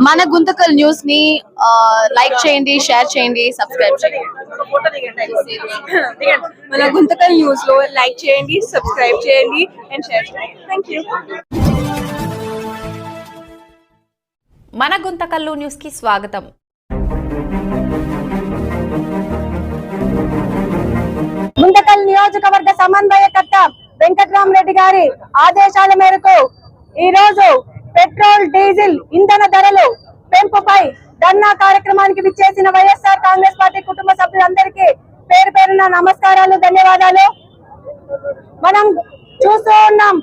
మన గుంతకల్ న్యూస్ ని లైక్ చేయండి, షేర్ చేయండి, సబ్స్క్రైబ్ చేయండి. మన గుంతకల్ న్యూస్ లో లైక్ చేయండి, సబ్స్క్రైబ్ చేయండి అండ్ షేర్ చేయండి. థాంక్యూ. మన గుంతకల్లు న్యూస్ కి స్వాగతం. గుంతకల్ నియోజకవర్గ సమన్వయకర్త వెంకట్రామరెడ్డి గారి ఆదేశాల మేరకు ఈ రోజు పెట్రోల్, డీజిల్ ఇంధన ధరలు పెంపుపై ధర్నా కార్యక్రమానికి విచ్చేసిన వైఎస్ఆర్ కాంగ్రెస్ పార్టీ కుటుంబ సభ్యులందరికీ పేరు పేరున నమస్కారాలు, ధన్యవాదాలు. మనం చూస్తూ ఉన్నాం,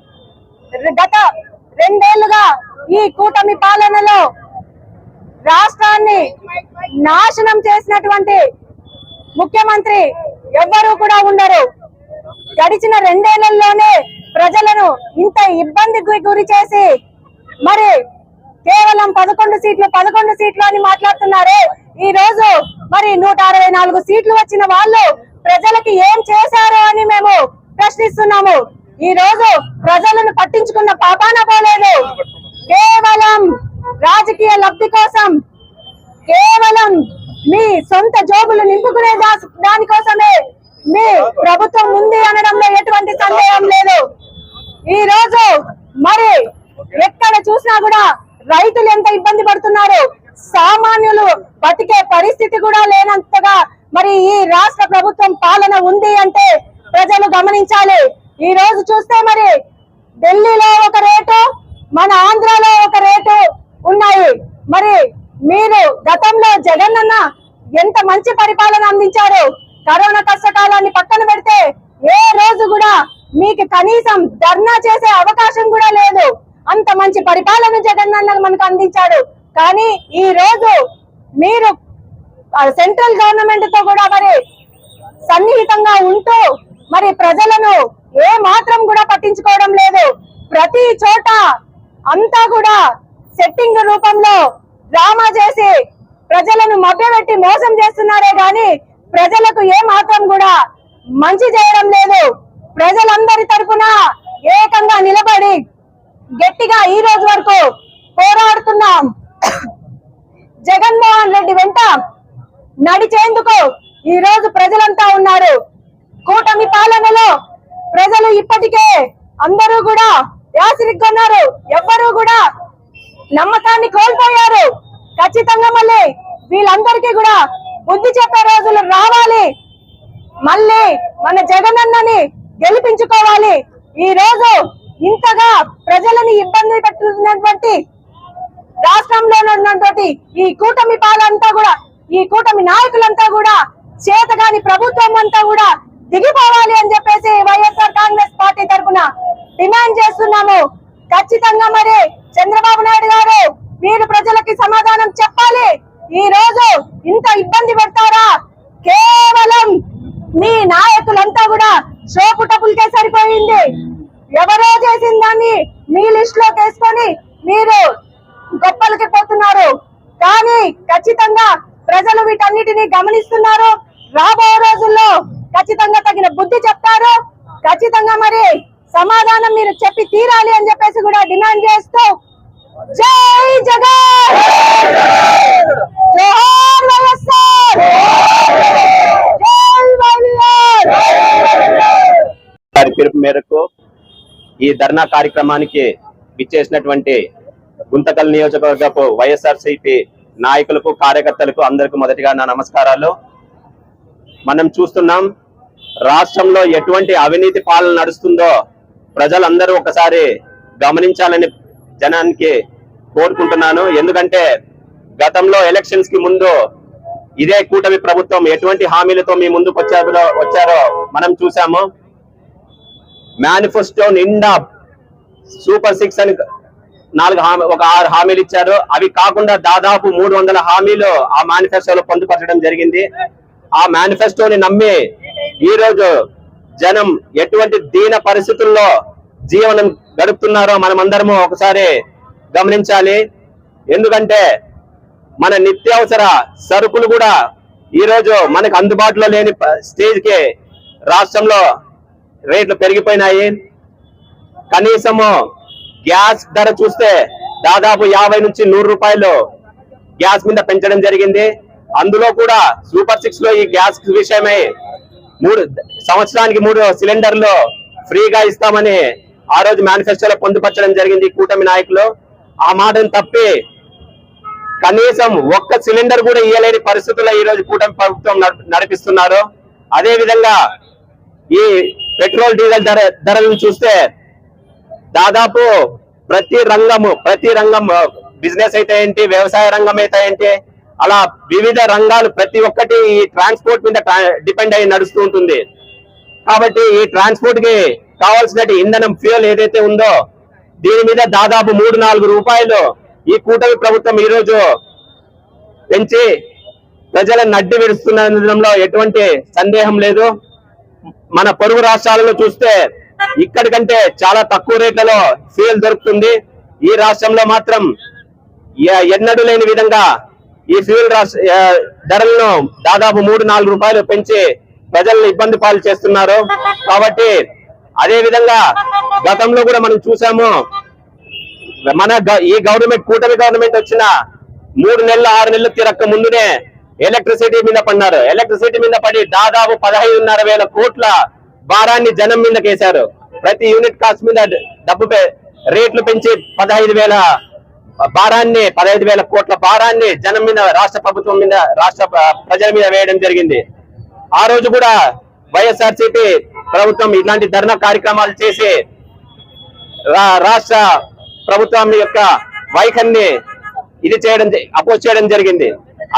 గత 2 ఏళ్లుగా ఈ కూటమి పాలనలో రాష్ట్రాన్ని నాశనం చేసినటువంటి ముఖ్యమంత్రి ఎవ్వరూ కూడా ఉండరు. గడిచిన 2 ఏళ్లలోనే ప్రజలను ఇంత ఇబ్బందికి గురి చేసి మరి కేవలం 11 సీట్లు అని మాట్లాడుతున్నారే. ఈ రోజు మరి 164 సీట్లు వచ్చిన వాళ్ళు ప్రజలకి ఏం చేశారు అని మేము ప్రశ్నిస్తున్నాము. ఈ రోజు ప్రజలను పట్టించుకున్న పాపాన పోలేదు. కేవలం రాజకీయ లబ్ధి కోసం, కేవలం మీ సొంత జోబులు నింపుకునే దానికోసమే మీ ప్రభుత్వం ఉంది అనడంలో ఎటువంటి సందేహం లేదు. ఈ రోజు మరి ఎక్కడ చూసినా కూడా రైతులు ఎంత ఇబ్బంది పడుతున్నారు, సామాన్యులు బతికే పరిస్థితి కూడా లేనంతగా మరి ఈ రాష్ట్ర ప్రభుత్వం పాలన ఉంది అంటే ప్రజలు గమనించాలి. ఈ రోజు చూస్తే మరి ఢిల్లీలో ఒక రేటు, మన ఆంధ్రాలో ఒక రేటు ఉన్నాయి. మరి మీరు గతంలో జగనన్న ఎంత మంచి పరిపాలన అందించారు. కరోనా కష్టకాలాన్ని పక్కన పెడితే ఏ రోజు కూడా మీకు కనీసం ధర్నా చేసే అవకాశం కూడా లేదు. అంత మంచి పరిపాలన జగనన్న మనకు అందించాడు. కానీ ఈ రోజు మీరు సెంట్రల్ గవర్నమెంట్ తో కూడా మరి సన్నిహితంగా ఉంటూ మరి ప్రజలను ఏ మాత్రం కూడా పట్టించుకోవడం లేదు. ప్రతి చోట అంతా కూడా సెట్టింగ్ రూపంలో డ్రామా చేసి ప్రజలను మభ్యపెట్టి మోసం చేస్తున్నారే గాని ప్రజలకు ఏ మాత్రం కూడా మంచి చేయడం లేదు. ప్రజలందరి తరఫున ఏకంగా నిలబడి గట్టిగా ఈ రోజు వరకు పోరాడుతున్నాం. జగన్మోహన్ రెడ్డి వెంట నడిచేందుకు ఈ రోజు ప్రజలంతా ఉన్నారు. కూటమి పాలనలో ప్రజలు ఇప్పటికే అందరూ కూడా యాసిరిగ్గున్నారు. ఎవ్వరూ కూడా నమ్మకాన్ని కోల్పోయారు. ఖచ్చితంగా మళ్ళీ వీళ్ళందరికీ కూడా బుద్ధి చెప్పే రోజులు రావాలి. మళ్ళీ మన జగనన్నని గెలిపించుకోవాలి. ఈ రోజు ఇంతగా ప్రజలని ఇబ్బంది పెడుతున్నటువంటి రాష్ట్రంలో ఉన్నటువంటి ఈ కూటమి పాలంతా కూడా, ఈ కూటమి నాయకులంతా కూడా, చేతగాని ప్రభుత్వం అంతా కూడా దిగిపోవాలి అని చెప్పేసి వైఎస్ఆర్ కాంగ్రెస్ పార్టీ తరఫున డిమాండ్ చేస్తున్నాము. ఖచ్చితంగా మరి చంద్రబాబు నాయుడు గారు మీరు ప్రజలకి సమాధానం చెప్పాలి. ఈ రోజు ఇంత ఇబ్బంది పెడతారా? కేవలం మీ నాయకులంతా కూడా షోపు టపులకే సరిపోయింది. ఎవరో చేసిన దాన్ని మీ లిస్ట్ లోకి వేసుకొని మీరు గొప్పలకి పోతున్నారు. కానీ ఖచ్చితంగా ప్రజలు వీటన్నిటిని గమనిస్తున్నారు. రాబో రోజుల్లో ఖచ్చితంగా తగిన బుద్ధి చెప్తారు. ఖచ్చితంగా మరి సమాధానం మీరు చెప్పి తీరాలి అని చెప్పేసి కూడా డిమాండ్ చేస్తూ జై జగన్, జోహార్ వైఎస్ఆర్, జై వైఎస్ఆర్. పిలుపు మేరకు ఈ ధర్నా కార్యక్రమానికి విచ్చేసినటువంటి గుంతకల్ నియోజకవర్గపు వైఎస్ఆర్సీపీ నాయకులకు, కార్యకర్తలకు అందరికీ మొదటిగా నా నమస్కారాలు. మనం చూస్తున్నాం, రాష్ట్రంలో ఎటువంటి అవినీతి పాలన నడుస్తుందో ప్రజలందరూ ఒకసారి గమనించాలని జనానికి కోరుకుంటున్నాను. ఎందుకంటే గతంలో ఎలక్షన్స్ కి ముందు ఇదే కూటమి ప్రభుత్వం ఎటువంటి హామీలతో మీ ముందుకు వచ్చారో మనం చూసాము. మేనిఫెస్టో నిండా సూపర్ 6 అని 6 హామీలు ఇచ్చారు. అవి కాకుండా దాదాపు 300 హామీలు ఆ మేనిఫెస్టోలో పొందుపరచడం జరిగింది. ఆ మేనిఫెస్టోని నమ్మి ఈ రోజు జనం ఎటువంటి దీన పరిస్థితుల్లో జీవనం గడుపుతున్నారో మనమందరము ఒకసారి గమనించాలి. ఎందుకంటే మన నిత్యావసర సరుకులు కూడా ఈ రోజు మనకు అందుబాటులో లేని స్టేజ్ కి రాష్ట్రంలో రేట్లు పెరిగిపోయినాయి. కనీసము గ్యాస్ ధర చూస్తే దాదాపు 50 నుంచి 100 రూపాయలు గ్యాస్ మీద పెంచడం జరిగింది. అందులో కూడా సూపర్ 6 లో ఈ గ్యాస్ విషయమై సంవత్సరానికి 3 సిలిండర్లు ఫ్రీగా ఇస్తామని ఆ రోజు మేనిఫెస్టోలో పొందుపరచడం జరిగింది కూటమి నాయకులు. ఆ మాటను తప్పి కనీసం ఒక్క సిలిండర్ కూడా ఇయ్యలేని పరిస్థితుల్లో ఈ రోజు కూటమి ప్రభుత్వం నడిపిస్తున్నారు. అదే విధంగా ఈ పెట్రోల్ డీజిల్ ధరలను చూస్తే దాదాపు ప్రతి రంగం బిజినెస్ అయితే ఏంటి, వ్యవసాయ రంగం అయితే ఏంటి, అలా వివిధ రంగాలు ప్రతి ఒక్కటి ఈ ట్రాన్స్పోర్ట్ మీద డిపెండ్ అయ్యి నడుస్తూ ఉంటుంది. కాబట్టి ఈ ట్రాన్స్పోర్ట్ కి కావాల్సిన ఇంధనం ఫ్యూయల్ ఏదైతే ఉందో దీని మీద దాదాపు 3-4 రూపాయలు ఈ కూటమి ప్రభుత్వం ఈ రోజు పెంచి ప్రజలను నడ్డి విడుస్తున్నందులో ఎటువంటి సందేహం లేదు. మన పొరుగు రాష్ట్రాలలో చూస్తే ఇక్కడి కంటే చాలా తక్కువ రేట్లలో ఫ్యూయల్ దొరుకుతుంది. ఈ రాష్ట్రంలో మాత్రం ఎన్నడూ లేని విధంగా ఈ ఫ్యూయల్ ధరలను దాదాపు 3-4 రూపాయలు పెంచి ప్రజలను ఇబ్బంది పాలు చేస్తున్నారు. కాబట్టి అదే విధంగా గతంలో కూడా మనం చూసాము, ఈ కూటమి గవర్నమెంట్ వచ్చిన 3 నెలలు 6 నెలలు తిరక్క ముందునే ఎలక్ట్రిసిటీ మీద పడినారు. ఎలక్ట్రిసిటీ మీద పడి దాదాపు 15,500 కోట్ల భారాన్ని జనం మీద కేశారు. ప్రతి యూనిట్ కాస్ట్ మీద రేట్లు పెంచి 15,000 కోట్ల భారాన్ని జనం మీద, రాష్ట్ర ప్రభుత్వం మీద, రాష్ట్ర ప్రజల మీద వేయడం జరిగింది. ఆ రోజు కూడా వైఎస్ఆర్సీపీ ప్రభుత్వం ఇలాంటి ధర్నా కార్యక్రమాలు చేసి రాష్ట్ర ప్రభుత్వం యొక్క వైఖరిని అపోజ్ చేయడం జరిగింది.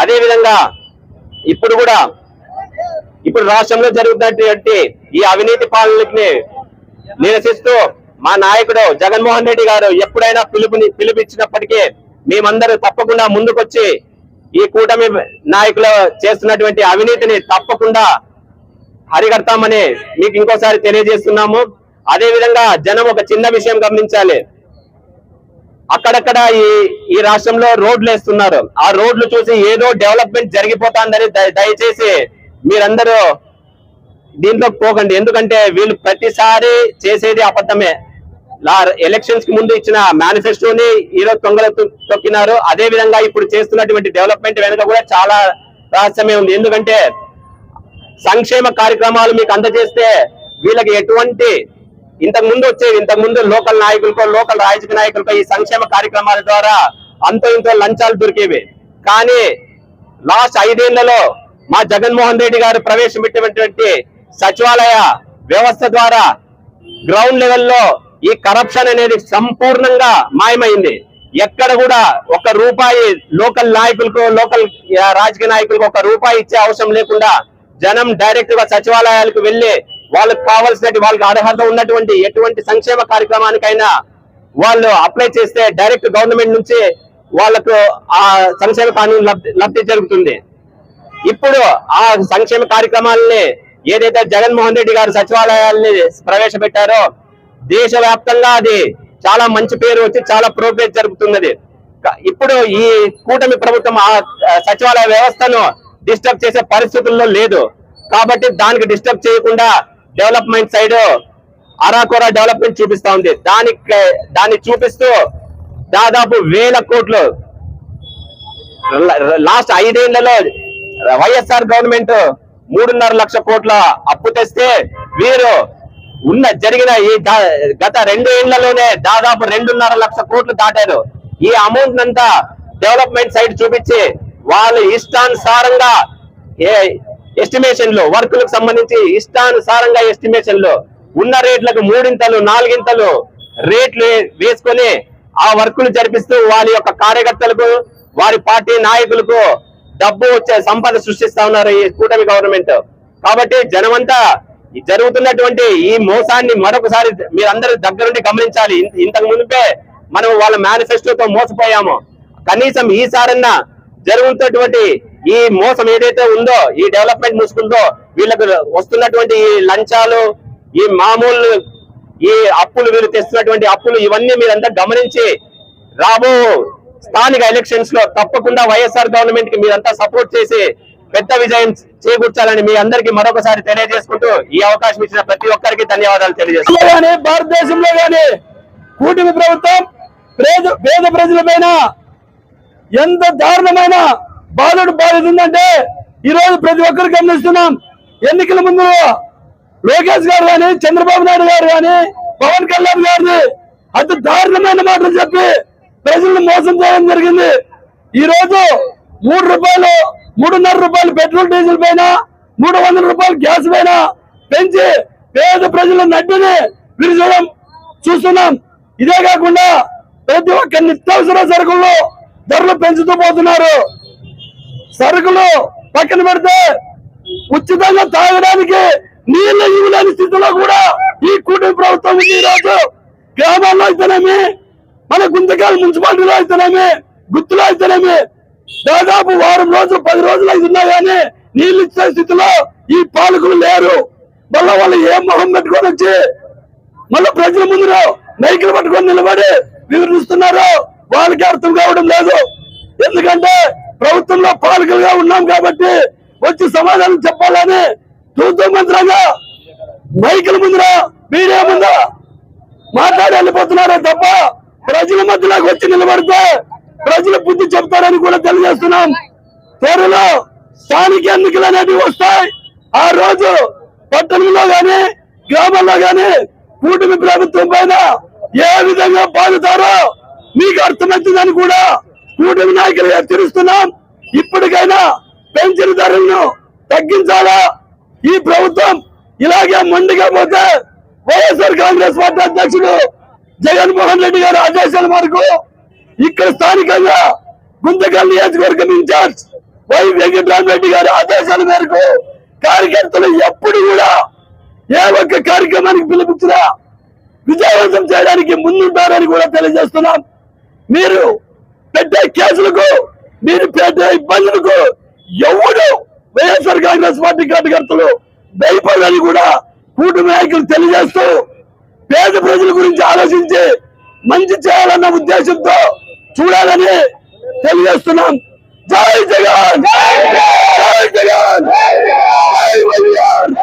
అదే విధంగా ఇప్పుడు రాష్ట్రంలో జరుగుతున్నటువంటి ఈ అవినీతి పాలనని నిరసిస్తూ మా నాయకుడు జగన్మోహన్ రెడ్డి గారు ఎప్పుడైనా పిలుపిచ్చినప్పటికీ మేమందరూ తప్పకుండా ముందుకొచ్చి ఈ కూటమి నాయకులు చేస్తున్నటువంటి అవినీతిని తప్పకుండా హరికడతామని మీకు ఇంకోసారి తెలియజేస్తున్నాము. అదే విధంగా జనం ఒక చిన్న విషయం గమనించాలి. అక్కడక్కడ ఈ రాష్ట్రంలో రోడ్లు వేస్తున్నారు. ఆ రోడ్లు చూసి ఏదో డెవలప్మెంట్ జరిగిపోతుందని దయచేసి మీరందరూ దీంట్లో పోకండి. ఎందుకంటే వీళ్ళు ప్రతిసారి చేసేది అబద్ధమే. ఎలక్షన్స్ కి ముందు ఇచ్చిన మేనిఫెస్టోని ఈరోజు తొక్కినారు. అదే విధంగా ఇప్పుడు చేస్తున్నటువంటి డెవలప్మెంట్ వెనుక కూడా చాలా రహస్యమే ఉంది. ఎందుకంటే సంక్షేమ కార్యక్రమాలు మీకు అందజేస్తే వీళ్ళకి ఎటువంటి ఇంతకు ముందు లోకల్ నాయకులకో, లోకల్ రాజకీయ నాయకులకో ఈ సంక్షేమ కార్యక్రమాల ద్వారా ఇంతో లంచాలు దొరికేవి. కానీ లాస్ట్ 5 ఏళ్లలో మా జగన్మోహన్ రెడ్డి గారు ప్రవేశపెట్టినటువంటి సచివాలయ వ్యవస్థ ద్వారా గ్రౌండ్ లెవెల్లో ఈ కరప్షన్ అనేది సంపూర్ణంగా మాయమైంది. ఎక్కడ కూడా 1 రూపాయి లోకల్ నాయకులకు, లోకల్ రాజకీయ నాయకులకు 1 రూపాయి ఇచ్చే అవసరం లేకుండా జనం డైరెక్ట్ గా సచివాలయాలకు వెళ్లి వాళ్ళకి కావాల్సినటువంటి, వాళ్ళకి అర్హత ఉన్నటువంటి ఎటువంటి సంక్షేమ కార్యక్రమానికైనా వాళ్ళు అప్లై చేస్తే డైరెక్ట్ గవర్నమెంట్ నుంచి వాళ్ళకు ఆ సంక్షేమ కానూను లబ్ధి జరుగుతుంది. ఇప్పుడు ఆ సంక్షేమ కార్యక్రమాలని ఏదైతే జగన్మోహన్ రెడ్డి గారు సచివాలయాల్ని ప్రవేశపెట్టారో దేశవ్యాప్తంగా అది చాలా మంచి పేరు వచ్చి చాలా ప్రోగ్రెస్ జరుగుతున్నది. ఇప్పుడు ఈ కూటమి ప్రభుత్వం ఆ సచివాలయ వ్యవస్థను డిస్టర్బ్ చేసే పరిస్థితుల్లో లేదు. కాబట్టి దానికి డిస్టర్బ్ చేయకుండా డెవలప్మెంట్ సైడ్ అరాకొరా డెవలప్మెంట్ చూపిస్తా ఉంది. దాన్ని చూపిస్తూ దాదాపు 1000 కోట్లు లాస్ట్ 5 ఏళ్లలో వైఎస్ఆర్ గవర్నమెంట్ 3.5 లక్షల కోట్ల అప్పు తెస్తే వీరు జరిగిన ఈ గత 2 ఏళ్లలోనే దాదాపు 2.5 లక్షల కోట్లు దాటారు. ఈ అమౌంట్ అంతా డెవలప్మెంట్ సైడ్ చూపించి వాళ్ళు ఇష్టానుసారంగా ఎస్టిమేషన్లు, వర్కులకు సంబంధించి ఇష్టానుసారంగా ఎస్టిమేషన్లు ఉన్న రేట్లకు 3 4 రేట్లు వేసుకొని ఆ వర్కులు జరిపిస్తూ వాళ్ళ యొక్క కార్యకర్తలకు, వారి పార్టీ నాయకులకు డబ్బు వచ్చే సంపద సృష్టిస్తా ఉన్నారు ఈ కూటమి గవర్నమెంట్. కాబట్టి జనమంతా జరుగుతున్నటువంటి ఈ మోసాన్ని మరొకసారి మీరందరూ దగ్గరుండి గమనించాలి. ఇంతకు మునిపే మనం వాళ్ళ మేనిఫెస్టోతో మోసపోయాము. కనీసం ఈసారన్నా జరుగుతున్నటువంటి ఈ మోసం ఏదైతే ఉందో, ఈ డెవలప్మెంట్ ముసుగుందో, వీళ్ళకు వస్తున్నటువంటి ఈ లంచాలు, ఈ మామూలు ఈ అప్పులు, వీళ్ళు తెస్తున్నటువంటి అప్పులు, ఇవన్నీ మీరంతా గమనించి రాబో స్థానిక ఎలక్షన్స్ లో తప్పకుండా వైఎస్ఆర్ గవర్నమెంట్ కి మీరంతా సపోర్ట్ చేసి పెద్ద విజయం చేకూర్చాలని మీ అందరికీ మరొకసారి తెలియజేసుకుంటూ ఈ అవకాశం ఇచ్చిన ప్రతి ఒక్కరికి ధన్యవాదాలు తెలియజేస్తున్నాను. భారతదేశంలో గానీ కూటమి ప్రభుత్వం పేద ప్రజలపైన ఎంత దారుణమైన బాధితుందంటే ఈ రోజు ప్రతి ఒక్కరు గమనిస్తున్నాం. ఎన్నికల ముందు లోకేష్ గారు కానీ, చంద్రబాబు నాయుడు గారు కానీ, పవన్ కళ్యాణ్ గారిని అతి దారుణమైన మాటలు చెప్పి ప్రజలను మోసం చేయడం జరిగింది. ఈ రోజు 3 రూపాయలు 3.5 రూపాయలు పెట్రోల్ డీజిల్ పైన 300 రూపాయలు గ్యాస్ పైన పెంచి పేద ప్రజల నడ్డిని విరిచడం చూస్తున్నాం. ఇదే కాకుండా ప్రతి ఒక్క నిత్యావసర సరుకుల్లో ధరలు పెంచుతూ పోతున్నారు. సరుకులు పక్కన పెడితే ఉచితంగా తాగడానికి నీళ్లు ఇవ్వలేని స్థితిలో కూడా ఈ కూటమి ప్రభుత్వం ఉంది. ఈ రోజు గ్రామాల్లో అయితేనేమి, మన గుంతకాల మున్సిపాలిటీలో అయితేనేమి, గుత్తులో అయితేనేమి దాదాపు వారం రోజులు 10 రోజులు అవుతున్నా గానీ నీళ్లు ఇచ్చే స్థితిలో ఈ పాలకులు లేరు. మళ్ళీ వాళ్ళు ఏం మొహం పెట్టుకొని వచ్చి మళ్ళీ ప్రజల ముందు మైకులు పట్టుకొని నిలబడి వివరిస్తున్నారో వాళ్ళకి అర్థం కావడం లేదు. ఎందుకంటే ప్రభుత్వంలో పాలకులుగా ఉన్నాం కాబట్టి వచ్చి సమాధానం చెప్పాలని తూతూ మంత్రంగా మైకుల ముందర మీడియా ముందు మాట్లాడి వెళ్ళిపోతున్నారే తప్ప ప్రజల మధ్యలోకి వచ్చి నిలబడితే ప్రజలు బుద్ధి చెప్తారని కూడా తెలియజేస్తున్నాం. త్వరలో స్థానిక ఎన్నికలు అనేవి వస్తాయి. ఆ రోజు పట్టణంలో గాని గ్రామాల్లో గాని కూటమి ప్రభుత్వం పైన ఏ విధంగా బాగుతారో మీకు అర్థమవుతుందని కూడా కూటమి నాయకులు హెచ్చరిస్తున్నాం. ఇప్పటికైనా పెంచిన ధరలను తగ్గించాలా? ఈ ప్రభుత్వం ఇలాగే మొండిగా పోతే వైఎస్ఆర్ కాంగ్రెస్ పార్టీ అధ్యక్షుడు జగన్మోహన్ రెడ్డి గారి ఆదేశాల మేరకు ఇక్కడ స్థానికంగా గుంతకల్ నియోజకవర్గం ఇన్ఛార్జ్ వై వెంకటరామరెడ్డి గారి ఆదేశాల మేరకు కార్యకర్తలు ఎప్పుడు కూడా ఏ ఒక్క కార్యక్రమానికి పిలిపించినా విజయవంతం చేయడానికి ముందుంటారని కూడా తెలియజేస్తున్నాం. మీరు పెట్టే కేసులకు, మీరు పెట్టే ఇబ్బందులకు ఎవరు వైఎస్ఆర్ కాంగ్రెస్ పార్టీ కార్యకర్తలు భయపడాలని కూడా కూటమి నాయకులు తెలియజేస్తూ పేద ప్రజల గురించి ఆలోచించి మంచి చేయాలన్న ఉద్దేశంతో చూడాలని తెలియజేస్తున్నాం. జై జగన్, జై జగన్, జై వైఎస్ఆర్.